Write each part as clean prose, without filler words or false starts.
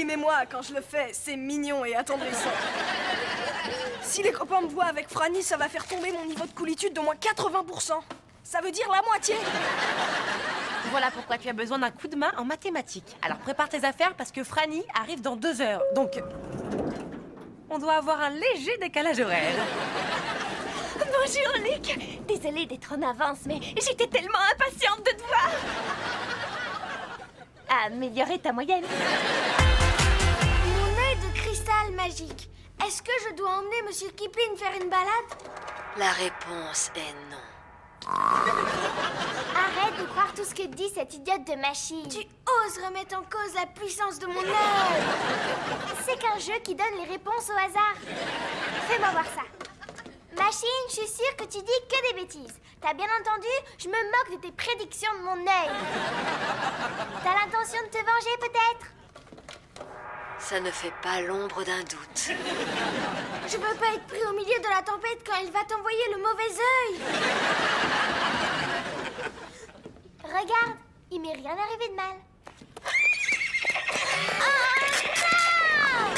Mais moi, quand je le fais, c'est mignon et attendrissant. Si les copains me voient avec Franny, ça va faire tomber mon niveau de coolitude d'au moins 80%. Ça veut dire la moitié. Voilà pourquoi tu as besoin d'un coup de main en mathématiques. Alors prépare tes affaires parce que Franny arrive dans 2 heures. Donc, on doit avoir un léger décalage horaire. Bonjour, Luc. Désolée d'être en avance, mais j'étais tellement impatiente de te voir. Améliorer ta moyenne. Mon œil de cristal magique. Est-ce que je dois emmener Monsieur Kipling faire une balade? La réponse est non. Arrête de croire tout ce que dit cette idiote de machine. Tu oses remettre en cause la puissance de mon œil. C'est qu'un jeu qui donne les réponses au hasard. Fais-moi voir ça. Machine, je suis sûre que tu dis que des bêtises. T'as bien entendu? Je me moque de tes prédictions de mon œil. T'as l'intention de te venger, peut-être? Ça ne fait pas l'ombre d'un doute. Je veux pas être pris au milieu de la tempête quand il va t'envoyer le mauvais œil. Regarde, il m'est rien arrivé de mal. Oh non!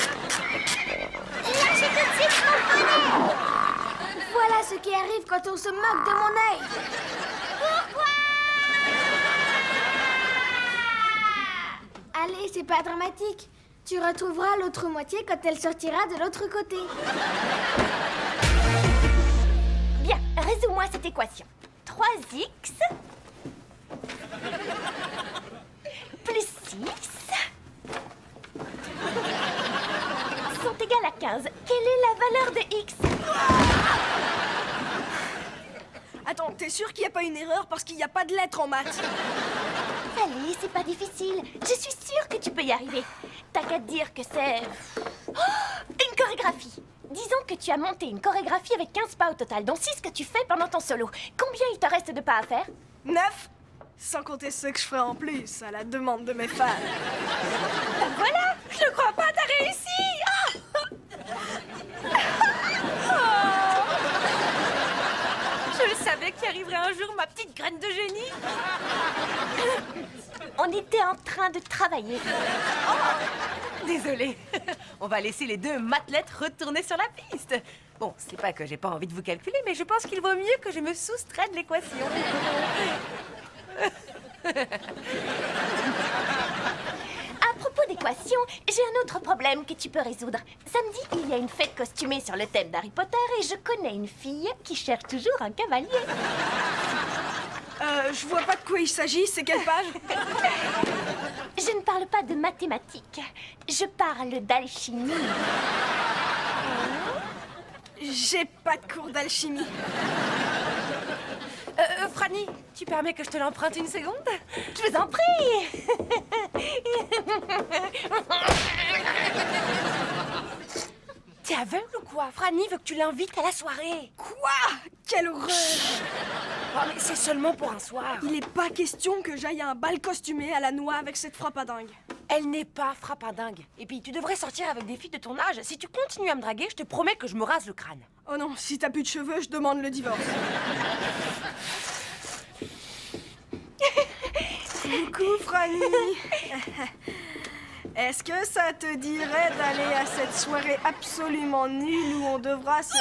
Lâchez tout de suite mon bonnet! Voilà ce qui arrive quand on se moque de mon œil. Pourquoi? Allez, c'est pas dramatique. Tu retrouveras l'autre moitié quand elle sortira de l'autre côté. Bien, résous-moi cette équation. 3x plus 6 sont égales à 15. Quelle est la valeur de x? Attends, t'es sûr qu'il n'y a pas une erreur parce qu'il n'y a pas de lettres en maths? Allez, c'est pas difficile. Je suis sûre que tu peux y arriver. T'as qu'à te dire que c'est... une chorégraphie. Disons que tu as monté une chorégraphie avec 15 pas au total, dont 6 que tu fais pendant ton solo. Combien il te reste de pas à faire? 9. Sans compter ceux que je ferai en plus, à la demande de mes fans. Voilà, je ne crois pas, t'as réussi. Je savais qu'il arriverait un jour, ma petite graine de génie. On était en train de travailler. Désolée. On va laisser les deux matelotes retourner sur la piste. Bon, c'est pas que j'ai pas envie de vous calculer, mais je pense qu'il vaut mieux que je me soustrais de l'équation. À propos d'équation, j'ai un autre problème que tu peux résoudre. Samedi, il y a une fête costumée sur le thème d'Harry Potter et je connais une fille qui cherche toujours un cavalier. Je vois pas de quoi il s'agit, c'est quelle page? Je ne parle pas de mathématiques, je parle d'alchimie. J'ai pas de cours d'alchimie. Franny, tu permets que je te l'emprunte une seconde? Je vous en prie. T'es aveugle ou quoi? Franny veut que tu l'invites à la soirée. Quoi? Quelle horreur! Oh, mais c'est seulement pour un soir. Il est pas question que j'aille à un bal costumé à la noix avec cette frappadingue. Elle n'est pas frappadingue. Et puis, tu devrais sortir avec des filles de ton âge. Si tu continues à me draguer, je te promets que je me rase le crâne. Oh non, si t'as plus de cheveux, je demande le divorce. Coucou, Franny. Est-ce que ça te dirait d'aller à cette soirée absolument nulle où on devra se...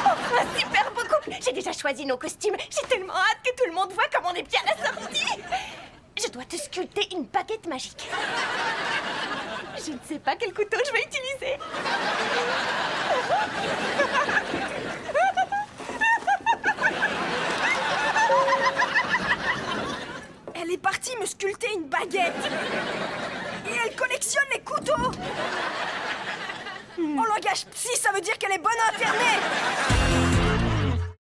Oh, super beaucoup. J'ai déjà choisi nos costumes. J'ai tellement hâte que tout le monde voit comme on est bien assortis. Je dois te sculpter une baguette magique. Je ne sais pas quel couteau je vais utiliser. Elle est partie me sculpter une baguette. Et elle collectionne les couteaux. En langage psy, ça veut dire qu'elle est bonne à internet.